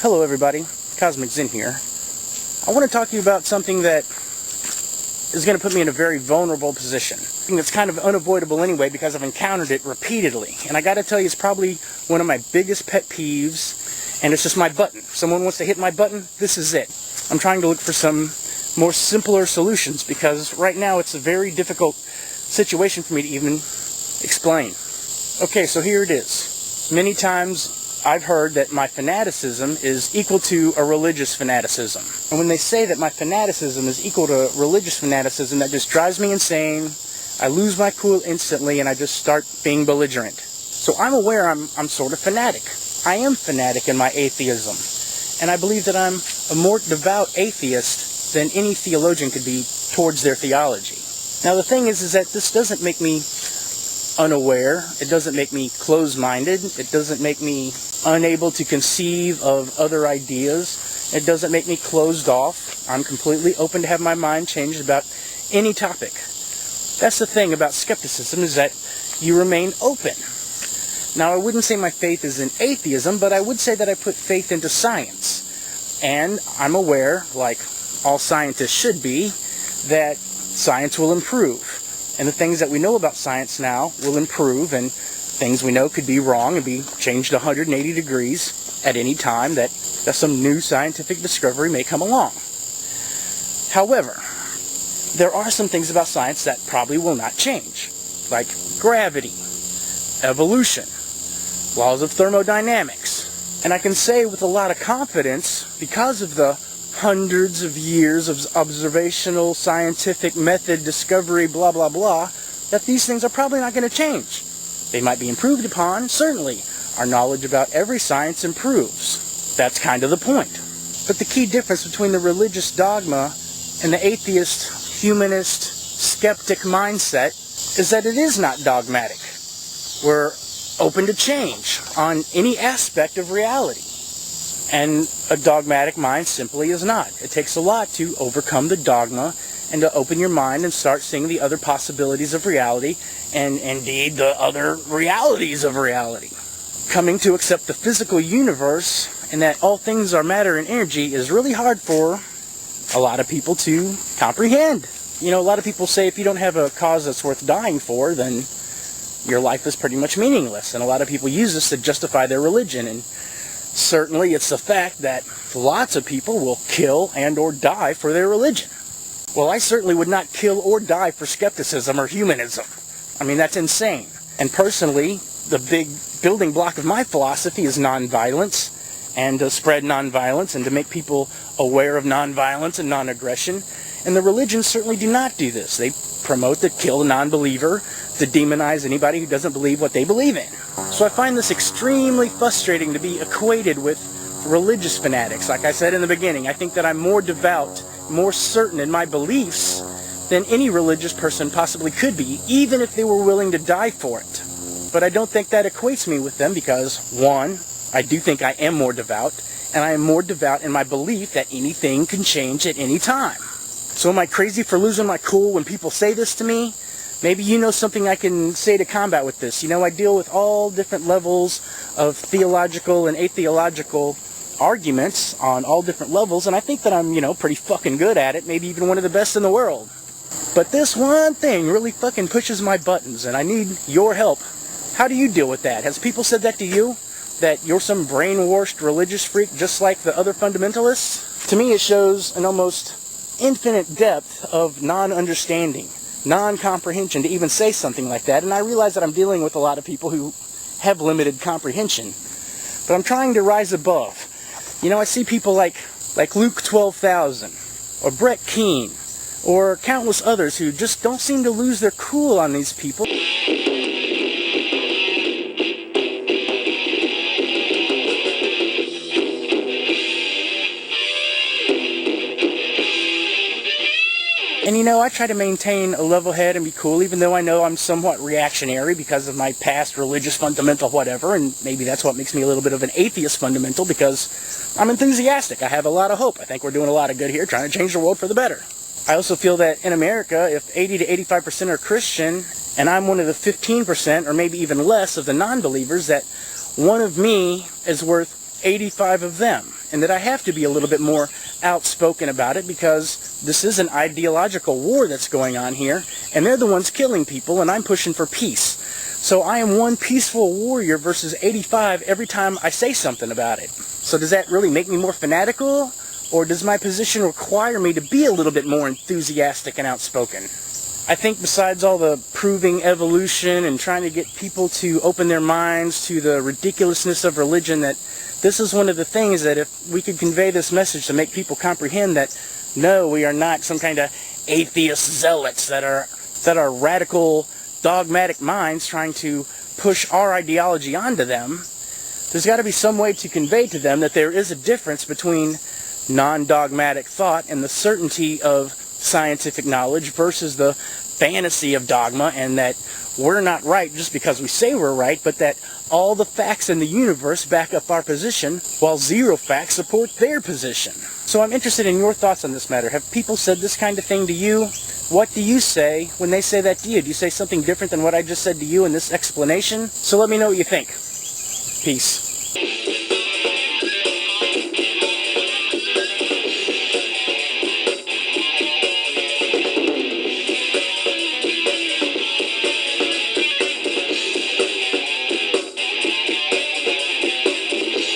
Hello everybody, Cosmic Zen here. I want to talk to you about something that is going to put me in a very vulnerable position. Something that's kind of unavoidable anyway because I've encountered it repeatedly. And I got to tell you, it's probably one of my biggest pet peeves, and it's just my button. If someone wants to hit my button, this is it. I'm trying to look for some more simpler solutions because right now it's a very difficult situation for me to even explain. Okay, so here it is. Many times I've heard that my fanaticism is equal to a religious fanaticism. And when they say that my fanaticism is equal to religious fanaticism, that just drives me insane. I lose my cool instantly and I just start being belligerent. So I'm aware I'm sort of fanatic. I am fanatic in my atheism. And I believe that I'm a more devout atheist than any theologian could be towards their theology. Now the thing is that this doesn't make me unaware. It doesn't make me closed-minded. It doesn't make me unable to conceive of other ideas. It doesn't make me closed off. I'm completely open to have my mind changed about any topic. That's the thing about skepticism, is that you remain open. Now, I wouldn't say my faith is in atheism, but I would say that I put faith into science. And I'm aware, like all scientists should be, that science will improve. And the things that we know about science now will improve, and things we know could be wrong and be changed 180 degrees at any time that some new scientific discovery may come along. However, there are some things about science that probably will not change, like gravity, evolution, laws of thermodynamics. And I can say with a lot of confidence, because of the hundreds of years of observational, scientific method, discovery, blah, blah, blah, that these things are probably not going to change. They might be improved upon, certainly. Our knowledge about every science improves. That's kind of the point. But the key difference between the religious dogma and the atheist, humanist, skeptic mindset is that it is not dogmatic. We're open to change on any aspect of reality. And a dogmatic mind simply is not. It takes a lot to overcome the dogma and to open your mind and start seeing the other possibilities of reality and indeed the other realities of reality. Coming to accept the physical universe and that all things are matter and energy is really hard for a lot of people to comprehend. You know, a lot of people say if you don't have a cause that's worth dying for, then your life is pretty much meaningless. And a lot of people use this to justify their religion. And certainly it's the fact that lots of people will kill and or die for their religion. Well, I certainly would not kill or die for skepticism or humanism. I mean, that's insane. And personally, the big building block of my philosophy is nonviolence, and to spread nonviolence and to make people aware of nonviolence and non-aggression. And the religions certainly do not do this. They promote to kill a non-believer, to demonize anybody who doesn't believe what they believe in. So I find this extremely frustrating to be equated with religious fanatics. Like I said in the beginning, I think that I'm more devout, more certain in my beliefs than any religious person possibly could be, even if they were willing to die for it. But I don't think that equates me with them because, one, I do think I am more devout, and I am more devout in my belief that anything can change at any time. So am I crazy for losing my cool when people say this to me? Maybe you know something I can say to combat with this. You know, I deal with all different levels of theological and atheological arguments on all different levels, and I think that I'm, pretty fucking good at it, maybe even one of the best in the world. But this one thing really fucking pushes my buttons, and I need your help. How do you deal with that? Has people said that to you? That you're some brainwashed religious freak just like the other fundamentalists? To me, it shows an almost infinite depth of non-understanding, non-comprehension to even say something like that. And I realize that I'm dealing with a lot of people who have limited comprehension. But I'm trying to rise above. I see people like Luke 12,000, or Brett Keane, or countless others who just don't seem to lose their cool on these people. And I try to maintain a level head and be cool, even though I know I'm somewhat reactionary because of my past religious fundamental whatever, and maybe that's what makes me a little bit of an atheist fundamental, because I'm enthusiastic. I have a lot of hope. I think we're doing a lot of good here, trying to change the world for the better. I also feel that in America, if 80 to 85% are Christian, and I'm one of the 15%, or maybe even less, of the non-believers, that one of me is worth 85 of them. and that I have to be a little bit more outspoken about it because this is an ideological war that's going on here, and they're the ones killing people, and I'm pushing for peace. So I am one peaceful warrior versus 85 every time I say something about it. So does that really make me more fanatical, or does my position require me to be a little bit more enthusiastic and outspoken? I think besides all the proving evolution and trying to get people to open their minds to the ridiculousness of religion, that this is one of the things that if we could convey this message to make people comprehend that no, we are not some kind of atheist zealots that are radical, dogmatic minds trying to push our ideology onto them. There's got to be some way to convey to them that there is a difference between non-dogmatic thought and the certainty of scientific knowledge versus the fantasy of dogma, and that we're not right just because we say we're right, but that all the facts in the universe back up our position, while zero facts support their position. So I'm interested in your thoughts on this matter. Have people said this kind of thing to you? What do you say when they say that to you? Do you say something different than what I just said to you in this explanation? So let me know what you think. Peace.